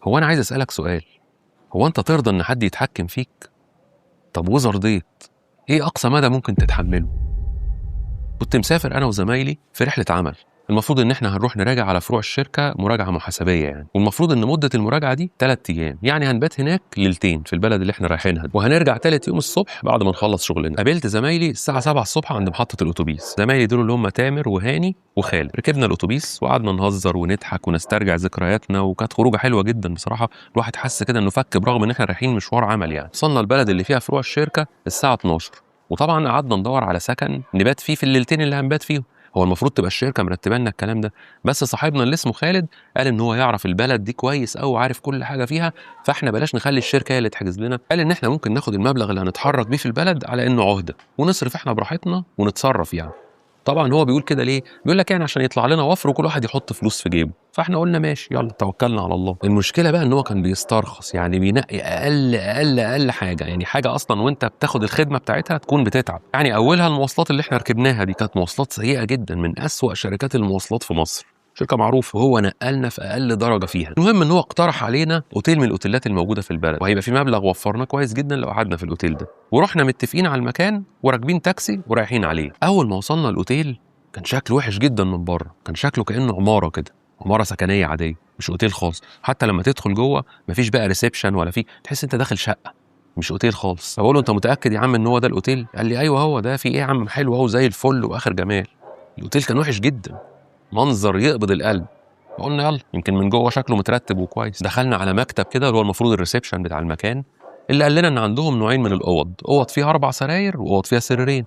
هو أنا عايز أسألك سؤال، هو أنت ترضى إن حد يتحكم فيك؟ طب وإذا رضيت، إيه أقصى مدى ممكن تتحمله؟ كنت مسافر أنا وزمايلي في رحلة عمل، المفروض إن إحنا هنروح نراجع على فروع الشركة مراجعة محاسبية يعني، والمفروض إن مدة المراجعة دي 3 أيام، يعني هنبات هناك ليلتين في البلد اللي إحنا رايحينها دي، وهنرجع تالت يوم الصبح بعد ما نخلص شغلنا. قابلت زمايلي الساعة 7 الصبح عند محطة الأتوبيس، زمايلي دول اللي هم تامر وهاني وخالد. ركبنا الأتوبيس وقعدنا نهزر ونضحك ونسترجع ذكرياتنا، وكانت خروجة حلوة جدا بصراحة. الواحد حس كده إنه فك برغم إن إحنا رايحين مشوار عمل يعني. وصلنا البلد اللي فيها فروع الشركة الساعة 12، وطبعا قعدنا ندور على سكن نبات فيه في الليلتين اللي هنبات فيهم. هو المفروض تبقى الشركه مرتبه لنا الكلام ده، بس صاحبنا اللي اسمه خالد قال ان هو يعرف البلد دي كويس قوي وعارف كل حاجه فيها، فاحنا بلاش نخلي الشركه هي اللي تحجز لنا. قال ان احنا ممكن ناخد المبلغ اللي هنتحرك بيه في البلد على انه عهده ونصرف احنا براحتنا ونتصرف يعني. طبعا هو بيقول كده ليه؟ بيقول لك يعني عشان يطلع لنا وفر وكل واحد يحط فلوس في جيبه، فاحنا قلنا ماشي يلا توكلنا على الله. المشكله بقى ان هو كان بيسترخص، يعني بينقي اقل حاجه، يعني حاجه اصلا وانت بتاخد الخدمه بتاعتها تكون بتتعب. يعني اولها المواصلات اللي احنا ركبناها دي كانت مواصلات سيئه جدا، من اسوأ شركات المواصلات في مصر، شركه معروفه، وهو نقلنا في اقل درجه فيها. المهم ان هو اقترح علينا اوتيل من الاوتيلات الموجوده في البلد، وهيبقى في مبلغ وفرنا كويس جدا لو قعدنا في الاوتيل ده. ورحنا متفقين على المكان وراكبين تاكسي ورايحين عليه. اول ما وصلنا الاوتيل كان شكله وحش جدا من بره، كان شكله كانه عماره كده، عماره سكنيه عاديه مش اوتيل خاص. حتى لما تدخل جوه مفيش بقى ريسبشن ولا في، تحس انت داخل شقه مش اوتيل خالص. بقول له انت متاكد يا عم ان هو ده الاوتيل؟ قال لي ايوه هو ده، في ايه يا عم، حلو اهو زي الفل واخر جمال. الاوتيل كان وحش جدا، منظر يقبض القلب. قلنا يلا يمكن من جوه شكله مترتب وكويس. دخلنا على مكتب كده اللي هو المفروض الريسبشن بتاع المكان، اللي قال لنا ان عندهم نوعين من الاوض، اوض فيها 4 سراير واوض فيها سريرين.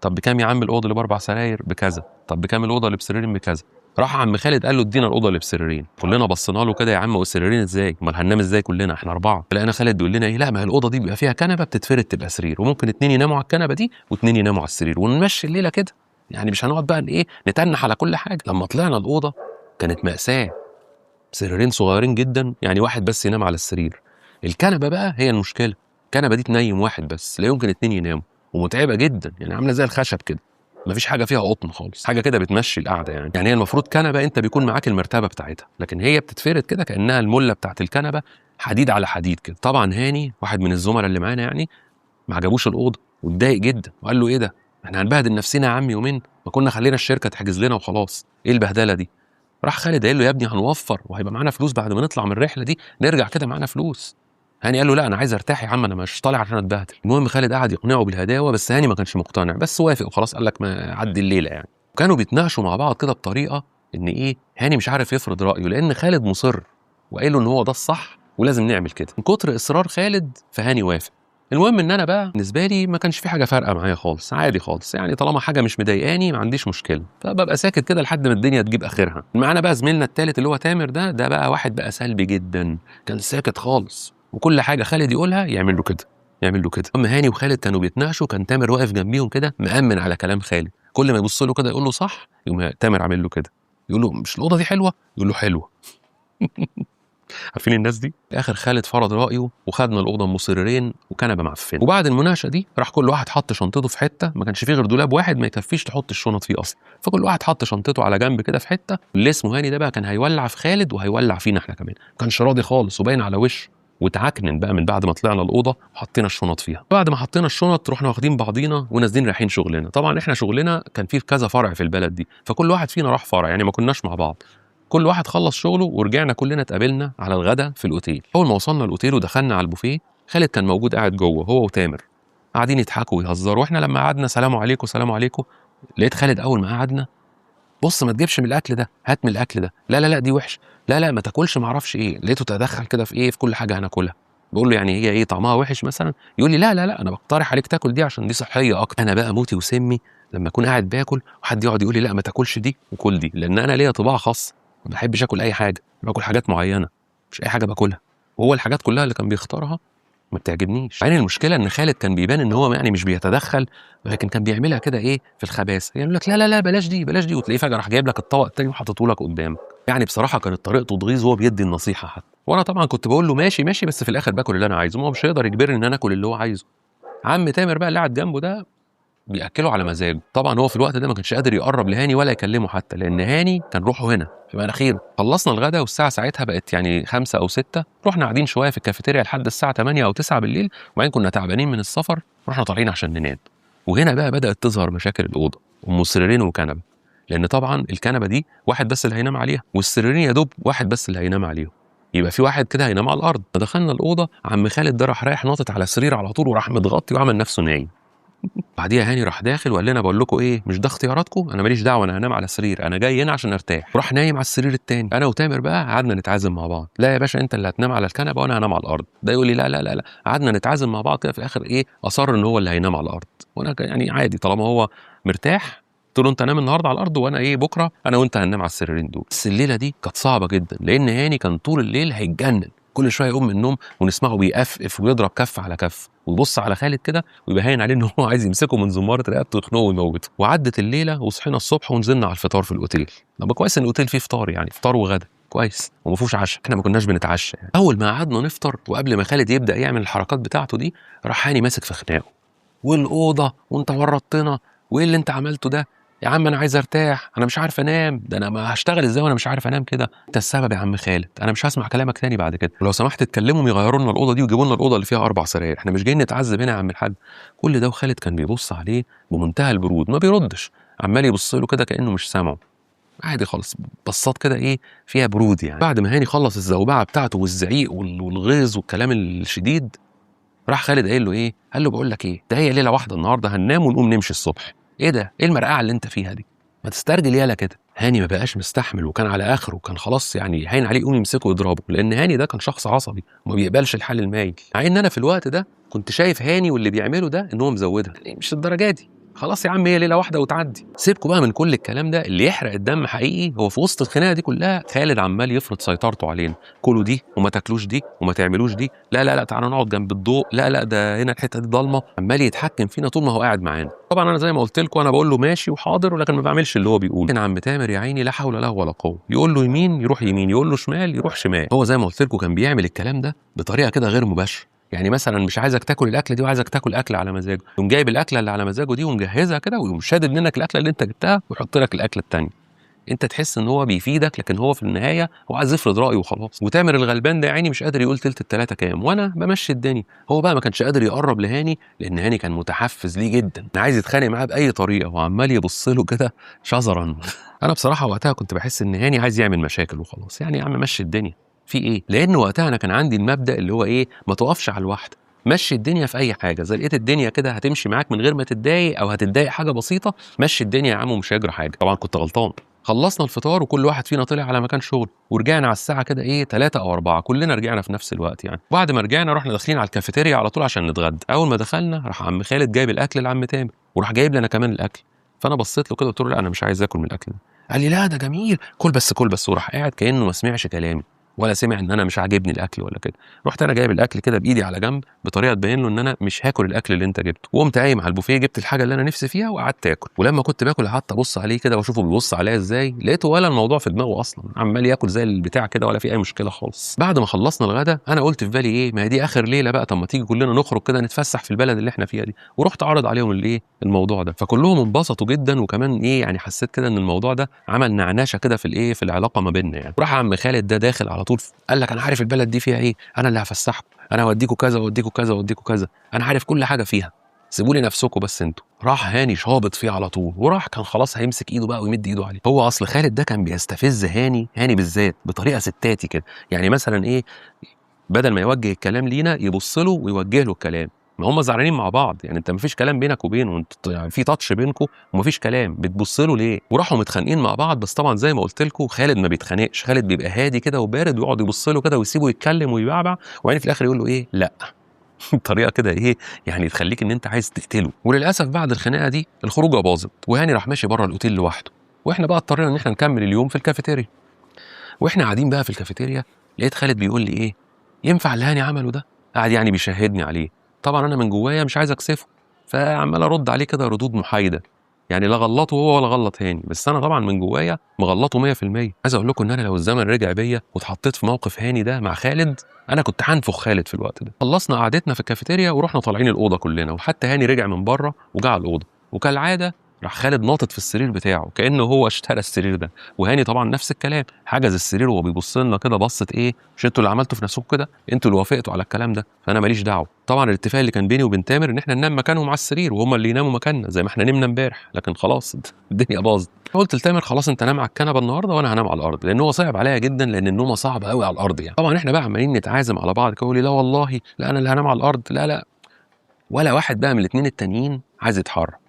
طب بكام يا عم الاوضه اللي ب4 سراير؟ بكذا. طب بكام الاوضه اللي بسريرين؟ بكذا. راح عم خالد قال له ادينا الاوضه اللي بسريرين. كلنا بصينا له كده، يا عم والسريرين ازاي؟ امال هننام ازاي كلنا احنا 4؟ لقينا خالد بيقول لنا ايه، لا ما هي الاوضه دي بيبقى فيها كنبه بتتفرد تبقى سرير، وممكن 2 يناموا على الكنبه دي و2 يناموا على السرير، ونمشي الليله كده، يعني مش هنقعد بقى ايه نتنح على كل حاجه. لما طلعنا الاوضه كانت مأساة، سريرين صغيرين جدا، يعني واحد بس ينام على السرير. الكنبه بقى هي المشكله، الكنبه دي تنيم واحد بس، لا يمكن 2 يناموا، ومتعبه جدا، يعني عامله زي الخشب كده، مفيش حاجه فيها قطن خالص، حاجه كده بتمشي القعده يعني هي المفروض كنبه انت بيكون معاك المرتبه بتاعتها، لكن هي بتتفرد كده كانها المله بتاعت الكنبه، حديد على حديد كده. طبعا هاني واحد من الزملاء اللي معانا يعني ما عجبوش الاوضه واتضايق جدا، وقال له ايه ده، احنا هنبهدل نفسنا يا عم يومين، ما كنا خلينا الشركه تحجز لنا وخلاص، ايه البهدله دي؟ راح خالد قال له يا ابني هنوفر وهيبقى معانا فلوس بعد ما نطلع من الرحله دي، نرجع كده معانا فلوس. هاني قال له لا انا عايز ارتاح يا عم، انا مش طالع عشان اتبهدل. المهم خالد قعد يقنعه بالهداوه، بس هاني ما كانش مقتنع، بس وافق وخلاص، قال لك ما عدي الليله يعني. وكانوا بيتناقشوا مع بعض كده بطريقه ان ايه، هاني مش عارف يفرض رايه لان خالد مصر وقال له ان هو ده الصح ولازم نعمل كده. من كتر اصرار خالد فهاني وافق. المهم ان انا بقى بالنسبه لي ما كانش في حاجه فارقه معايا خالص، عادي خالص يعني، طالما حاجه مش مضايقاني ما عنديش مشكله، فببقى ساكت كده لحد ما الدنيا تجيب اخرها. معانا بقى زميلنا التالت اللي هو تامر ده بقى واحد بقى سلبي جدا، كان ساكت خالص، وكل حاجه خالد يقولها يعمل له كده يعمل له كده. اما هاني وخالد كانوا بيتناقشوا، كان تامر واقف جنبيهم كده مأمن على كلام خالد، كل ما يبص له كده يقول له صح، يقوم تامر عامل له كده، يقول له مش الاوضه دي حلوه، يقول له حلوه. عارفين الناس دي؟ في اخر خالد فرض رايه وخدنا الاوضه ام سريرين وكنبه معفنه. وبعد المناقشه دي راح كل واحد حط شنطته في حته، ما كانش فيه غير دولاب واحد ما يكفيش تحط الشنط فيه اصلا، فكل واحد حط شنطته على جنب كده في حته. اللي اسمه هاني ده بقى كان هيولع في خالد وهيولع فينا احنا كمان، ما كانش راضي خالص وباين على وشه، واتعكنن بقى من بعد ما طلعنا الاوضه وحطينا الشنط فيها. بعد ما حطينا الشنط رحنا واخدين بعضينا ونازلين رايحين شغلنا. طبعا احنا شغلنا كان فيه كذا فرع في البلد دي، فكل واحد فينا راح فرع، يعني ما كناش مع بعض، كل واحد خلص شغله ورجعنا كلنا اتقابلنا على الغدا في الاوتيل. اول ما وصلنا الاوتيل ودخلنا على البوفيه، خالد كان موجود قاعد جوه هو وتامر، قاعدين يضحكوا ويهزروا، واحنا لما قعدنا سلام عليكم سلام عليكم، لقيت خالد اول ما قعدنا بص ما تجيبش من الاكل ده، هات من الاكل ده، لا لا لا دي وحش، لا لا ما تاكلش ما اعرفش ايه، لقيته تدخل كده في ايه، في كل حاجه هناكلها. بقول له يعني هي ايه طعمها وحش مثلا؟ يقول لي لا لا لا انا بقترح عليك تاكل دي عشان دي صحيه اكتر. انا بقى موتي وسمي لما اكون قاعد باكل وحد يقعد يقول لي لا ما تاكلش دي وكل دي، لان انا ليا طباع خاصه، ما بحبش اكل اي حاجه، باكل حاجات معينه، مش اي حاجه باكلها، وهو الحاجات كلها اللي كان بيختارها ما بتعجبنيش. يعني المشكله ان خالد كان بيبان ان هو يعني مش بيتدخل، لكن كان بيعملها كده ايه في الخباثه، يعني يقول لك لا لا لا بلاش دي بلاش دي، وتلاقيه فجاه راح جايب لك الطبق التاني وحاططه لك قدامك. يعني بصراحه كانت طريقته تغيظ وهو بيدي النصيحه حتى، وانا طبعا كنت بقول له ماشي ماشي، بس في الاخر باكل اللي انا عايزه، ما هو مش هيقدر يجبرني ان انا اكل اللي هو عايزه. عم تامر بقى اللي قاعد جنبه ده بياكله على مزاجه. طبعا هو في الوقت ده ما كانش قادر يقرب لهاني ولا يكلمه حتى، لان هاني كان روحه هنا في مناخيره. خلصنا الغدا والساعه ساعتها بقت يعني 5 أو 6، رحنا قاعدين شويه في الكافيتيريا لحد الساعه 8 أو 9 بالليل، وبعدين كنا تعبانين من السفر رحنا طالعين عشان ننام. وهنا بقى بدات تظهر مشاكل الاوضه، سريرين وكنبه، لان طبعا الكنبه دي واحد بس اللي هينام عليها، والسريرين يا دوب واحد بس اللي هينام عليهم، يبقى في واحد كده هينام على الارض. دخلنا الاوضه، عم خالد ده راح رايح ناطط على السرير على طول وراح متغطي وعمل نفسه نايم. بعديها هاني راح داخل وقال لنا بقول لكم ايه، مش ده اختياراتكم، انا ماليش دعوه، انا هنام على السرير، انا جاي هنا عشان ارتاح. وراح نايم على السرير التاني. انا وتامر بقى قعدنا نتعازم مع بعض، لا يا باشا انت اللي هتنام على الكنبه وانا هنام على الارض. ده يقول لي لا لا لا لا. قعدنا نتعازم مع بعض كده، في الاخر ايه اصر ان هو اللي هينام على الارض، وانا يعني عادي طالما هو مرتاح. قلت له انت نام النهارده على الارض وانا ايه بكره انا وانت هننام على السريرين دول. بس الليله دي كانت صعبه جدا، لان هاني كان طول الليل هيتجنن، كل شويه يقوم من النوم ونسمعه بيقفقف ويضرب كف على كف ويبص على خالد كده ويبقى باين عليه ان هو عايز يمسكه من زماره رقبته ويخنقه ويموته. وعدت الليله وصحينا الصبح ونزلنا على الفطار في الاوتيل. طب كويس ان الاوتيل فيه فطار، يعني فطار وغدا كويس وما فيهوش عشاء، احنا ما كناش بنتعشى يعني. اول ما قعدنا نفطر وقبل ما خالد يبدا يعمل الحركات بتاعته دي، راح هاني ماسك في خناقه، والاوضه وانت ورطتنا، وايه اللي انت عملته ده يا عم، انا عايز ارتاح، انا مش عارف انام، ده انا ما هشتغل ازاي وانا مش عارف انام كده، انت السبب يا عم خالد، انا مش هسمع كلامك تاني بعد كده، ولو سمحت اتكلمهم يغيروا لنا الاوضه دي ويجيبوا لنا الاوضه اللي فيها 4 سراير، احنا مش جايين نتعذب هنا يا عم الحاج. كل ده وخالد كان بيبص عليه بمنتهى البرود، ما بيردش، عمال يبص له كده كانه مش سامعه، عادي خالص، بصات كده ايه فيها برود يعني. بعد ما هاني خلص الزوبعه بتاعته والزعيق والغيظ والكلام الشديد، راح خالد قايل له ايه، قال له بقول لك ايه، ده هي ليله واحده النهارده، هننام ونقوم نمشي الصبح. ايه ده، ايه المرقعه اللي انت فيها دي، ما تسترجل يالا كده. هاني ما بقاش مستحمل وكان على اخره، وكان خلاص يعني هين عليه يقوم يمسكه ويضربه، لان هاني ده كان شخص عصبي وما بيقبلش الحل المايل. مع ان انا في الوقت ده كنت شايف هاني واللي بيعمله ده ان هو مزودها، يعني مش الدرجه دي، خلاص يا عم هي ليله واحده وتعدي. سيبكوا بقى من كل الكلام ده، اللي يحرق الدم حقيقي هو في وسط الخناقه دي كلها خالد عمال يفرض سيطرته علينا، كلوا دي وما تاكلوش دي وما تعملوش دي، لا لا لا تعالوا نقعد جنب الضوء، لا لا ده هنا الحته دي ضلمه، عمال يتحكم فينا طول ما هو قاعد معانا. طبعا انا زي ما قلت لكم انا بقول له ماشي وحاضر، ولكن ما بعملش اللي هو بيقول. كان عم تامر يا عيني لا حول له ولا قوه، يقول له يمين يروح يمين، يقول له شمال يروح شمال. هو زي ما قلت لكم كان بيعمل الكلام ده بطريقه كده غير مباشره، يعني مثلا مش عايزك تاكل الاكله دي وعايزك تاكل اكل على مزاجه، يقوم جايب الاكله اللي على مزاجه دي ومجهزها كده ويقوم شادد منك الاكله اللي انت جبتها ويحط لك الاكله الثانيه. انت تحس ان هو بيفيدك، لكن هو في النهايه هو عايز يفرض رايه وخلاص. وتامر الغلبان ده يا عيني مش قادر يقول تلت التلاته كام، وانا بمشي الدنيا. هو بقى ما كانش قادر يقرب لهاني، لان هاني كان متحفز ليه جدا، عايز يتخانق معاه باي طريقه وعمال يبص له كده شزرا. انا بصراحه وقتها كنت بحس ان هاني عايز يعمل مشاكل وخلاص، يعني يا عم مشي الدنيا في ايه، لان وقتها انا كان عندي المبدا اللي هو ايه، ما تقفش على الواحده، مشي الدنيا في اي حاجه، زي لقيت الدنيا كده هتمشي معاك من غير ما تتضايق او هتتضايق حاجه بسيطه، مشي الدنيا يا عم ومش هيجرى حاجه. طبعا كنت غلطان. خلصنا الفطار وكل واحد فينا طلع على مكان شغل، ورجعنا على الساعه كده ايه 3 أو 4، كلنا رجعنا في نفس الوقت يعني. بعد ما رجعنا رحنا داخلين على الكافيتيريا على طول عشان نتغدى. اول ما دخلنا راح عم خالد جايب الاكل لعم تامر وراح جايب لنا كمان الاكل، فانا بصيت له كده قلت له لا انا مش عايز اكل من الاكل ده. قال لي لا ده جميل، كل بس كل بس، وراح قاعد كانه ما سمعش كلامي ولا سمع ان انا مش عاجبني الاكل ولا كده. رحت انا جايب الاكل كده بايدي على جنب بطريقه تبين له ان انا مش هاكل الاكل اللي انت جبته، وقمت قايم على البوفيه جبت الحاجه اللي انا نفسي فيها وقعدت اكل. ولما كنت باكل قعدت ابص عليه كده واشوفه بيبص عليا ازاي، لقيته ولا الموضوع في دماغه اصلا، عمال ياكل زي البتاع كده ولا في اي مشكله خالص. بعد ما خلصنا الغدا انا قلت في بالي ايه، ما هي دي اخر ليله بقى، طب ما تيجي كلنا نخرج كده نتفسح في البلد اللي احنا فيها دي. ورحت اعرض عليهم الايه الموضوع ده، فكلهم انبسطوا جدا، وكمان ايه يعني حسيت كده ان الموضوع ده عمل نعناشه كده في الايه في العلاقه ما بيننا يعني. راح عم خالد ده داخل على طول قال لك انا عارف البلد دي فيها ايه، انا اللي هفسحكم، انا هوديكوا كذا واديكوا كذا واديكوا كذا، انا عارف كل حاجه فيها، سيبوا لي نفسكم بس انتوا. راح هاني شابط فيه على طول، وراح كان خلاص هيمسك ايده بقى ويمد ايده عليه. هو اصل خالد ده كان بيستفز هاني بالذات بطريقه ستاتي كده، يعني مثلا ايه، بدل ما يوجه الكلام لينا يبص له ويوجه له الكلام. ما هم زعلانين مع بعض يعني، انت مفيش كلام بينك وبينه، انت يعني في تاتش بينكم ومفيش كلام، بتبص له ليه؟ وراحوا متخانقين مع بعض. بس طبعا زي ما قلت لكم خالد ما بيتخانقش، خالد بيبقى هادي كده وبارد ويقعد يبص له كده ويسيبه يتكلم ويبعبع، وبعدين في الاخر يقول له ايه لا. طريقه كده ايه يعني تخليك ان انت عايز تقتله. وللاسف بعد الخناقه دي الخروجه باظت، وهاني راح ماشي بره الاوتيل لوحده، واحنا بقى اضطرينا ان احنا نكمل اليوم في الكافيتيريا. واحنا قاعدين بقى في الكافيتيريا لقيت خالد بيقول لي ايه، ينفع اللي هاني عمله ده؟ قاعد يعني بيشهدني عليه. طبعا انا من جوايا مش عايز اكسفه، فعمال ارد عليه كده ردود محايده، يعني لا غلطه هو ولا غلط هاني، بس انا طبعا من جوايا مغلطه 100%. عايز اقول لكم ان انا لو الزمن رجع بيا واتحطيت في موقف هاني ده مع خالد، انا كنت هنفخ خالد في الوقت ده. خلصنا قعدتنا في الكافيتيريا ورحنا طالعين الاوضه كلنا، وحتى هاني رجع من بره وجا على الاوضه، وكالعاده راح خالد ناطط في السرير بتاعه كانه هو اشترى السرير ده، وهاني طبعا نفس الكلام، حجز السرير وهو بيبص لنا كده بصه ايه، مش انتوا اللي عملتوا في نفسكم كده، انتوا اللي وافقتوا على الكلام ده، فانا ماليش دعوه. طبعا الاتفاق اللي كان بيني وبين تامر ان احنا ننام مكانهم على السرير وهم اللي يناموا مكاننا زي ما احنا نمنا امبارح، لكن خلاص الدنيا باظت. قلت لتامر خلاص انت نام على الكنبه النهارده وانا هنام على الارض، لان هو صعب عليا جدا، لان النومه صعبه قوي على الارض يعني. طبعا احنا بقى عمالين نتعازم على بعض، يقول لي لا والله لا انا اللي هنام على الارض، لا لا، ولا واحد بقى من الاثنين التانيين عايز يتحرك.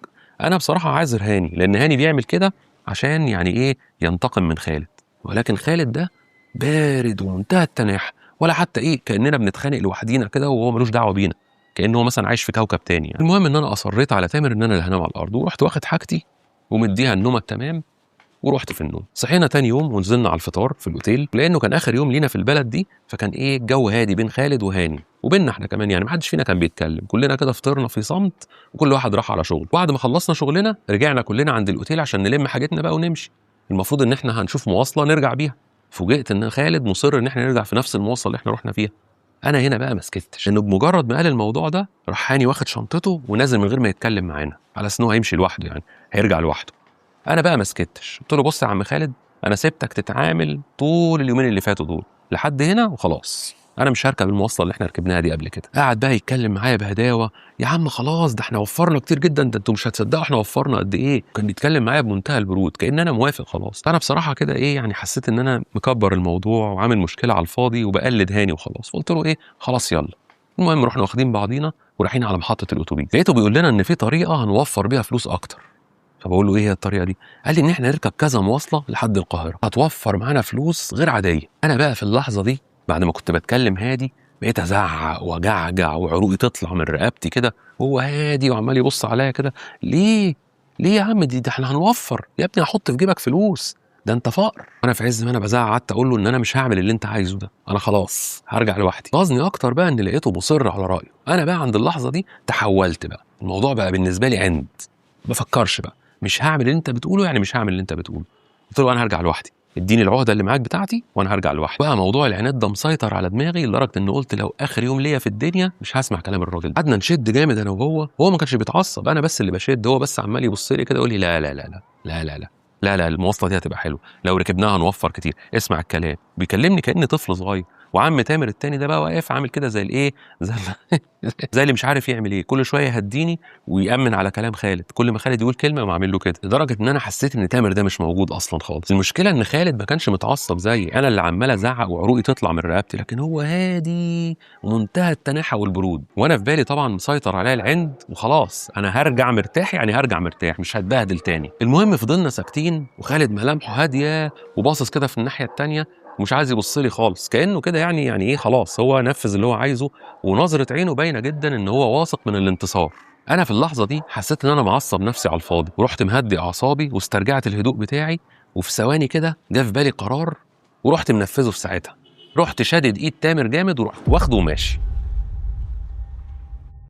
انا بصراحه عاذر هاني، لان هاني بيعمل كده عشان يعني ايه، ينتقم من خالد، ولكن خالد ده بارد ومنتهى التناحة، ولا حتى ايه كاننا بنتخانق لوحدينا كده وهو ملوش دعوه بينا، كانه هو مثلا عايش في كوكب تاني يعني. المهم ان انا اصريت على تامر ان انا اللي هنام على الارض، ورحت واخد حاجتي ومديها النومه التمام ورحت في النوم. صحينا تاني يوم ونزلنا على الفطار في الاوتيل، لانه كان اخر يوم لينا في البلد دي، فكان ايه الجو هادي بين خالد وهاني وبيننا احنا كمان يعني، محدش فينا كان بيتكلم، كلنا كده فطرنا في صمت وكل واحد راح على شغل. بعد ما خلصنا شغلنا رجعنا كلنا عند الاوتيل عشان نلم حاجتنا بقى ونمشي، المفروض ان احنا هنشوف مواصله نرجع بيها. فوجئت ان خالد مصر ان احنا نرجع في نفس المواصله اللي احنا رحنا فيها. انا هنا بقى ما سكتش، انه بمجرد ما قال الموضوع ده راح هاني واخد شنطته ونازل من غير ما يتكلم معانا، على اساس ان هو هيمشي لوحده يعني، هيرجع لوحده. انا بقى ما سكتش، قلت له بص يا عم خالد، انا سبتك تتعامل طول اليومين اللي فاتوا دول لحد هنا وخلاص، انا مش هركب المواصله اللي احنا ركبناها دي قبل كده. قعد بقى يتكلم معايا بهداوه، يا عم خلاص ده احنا وفرنا كتير جدا، ده انتوا مش هتصدقوا احنا وفرنا قد ايه، كان بيتكلم معايا بمنتهى البرود كأن انا موافق خلاص. انا بصراحه كده ايه يعني، حسيت ان انا مكبر الموضوع وعامل مشكله على الفاضي وبقلد هاني وخلاص، قلت له ايه خلاص يلا. المهم رحنا واخدين بعضينا ورايحين على محطه الاتوبيس، لقيته بيقول لنا ان في طريقه هنوفر بيها فلوس اكتر. فبقول له ايه هي الطريقه دي؟ قال لي ان احنا نركب كذا مواصله لحد القاهره، هتوفر معانا فلوس غير عاديه. انا بقى في اللحظه دي بعد ما كنت بتكلم هادي بقيت ازعق واجعجع وعروقي تطلع من رقبتي كده، وهو هادي وعمال يبص عليا كده، ليه؟ ليه يا عم ده احنا هنوفر يا ابني، هحط في جيبك فلوس، ده انت فقر. انا في عز ما انا بزعق قعدت اقول له ان انا مش هعمل اللي انت عايزه ده، انا خلاص هرجع لوحدي. غاظني اكتر بقى ان لقيته مصر على رايه. انا بقى عند اللحظه دي تحولت بقى، الموضوع بقى بالنسبه لي عند، ما بفكرش بقى، مش هعمل اللي انت بتقوله يعني مش هعمل اللي انت بتقوله. قلت له انا هرجع لوحدي، اديني العهده اللي معاك بتاعتي وانا هرجع لوحدي. بقى موضوع العناد ده مسيطر على دماغي لدرجه ان قلت لو اخر يوم ليا في الدنيا مش هسمع كلام الراجل. قعدنا نشد جامد انا وهو، هو ما كانش بيتعصب، انا بس اللي بشد، هو بس عمال يبص لي كده يقول لي لا لا لا لا لا لا لا لا لا المواصله دي هتبقى حلوه، لو ركبناها هنوفر كتير، اسمع الكلام. بيكلمني كاني طفل صغير. وعم تامر التاني ده بقى واقف عامل كده زي الايه، زي اللي مش عارف يعمل ايه، كل شويه يهديني ويأمن على كلام خالد، كل ما خالد يقول كلمه ما اعمل له كده، لدرجه ان انا حسيت ان تامر ده مش موجود اصلا خالص. المشكله ان خالد ما كانش متعصب زيي، انا اللي عمال ازعق وعروقي تطلع من رقبتي، لكن هو هادي ومنتهى التناحه والبرود، وانا في بالي طبعا مسيطر عليا العند وخلاص، انا هرجع مرتاح يعني هرجع مرتاح مش هتبهدل تاني. المهم فضلنا ساكتين وخالد ملامحه هاديه وباصص كده في الناحيه التانيه ومش عايز يبص لي خالص، كانه كده يعني ايه خلاص هو نفذ اللي هو عايزه، ونظره عينه باينه جدا ان هو واثق من الانتصار. انا في اللحظه دي حسيت ان انا معصب نفسي على الفاضي، ورحت مهدي اعصابي واسترجعت الهدوء بتاعي، وفي ثواني كده جه في بالي قرار ورحت منفذه في ساعتها، رحت شادد ايد تامر جامد ورحت واخده وماشي.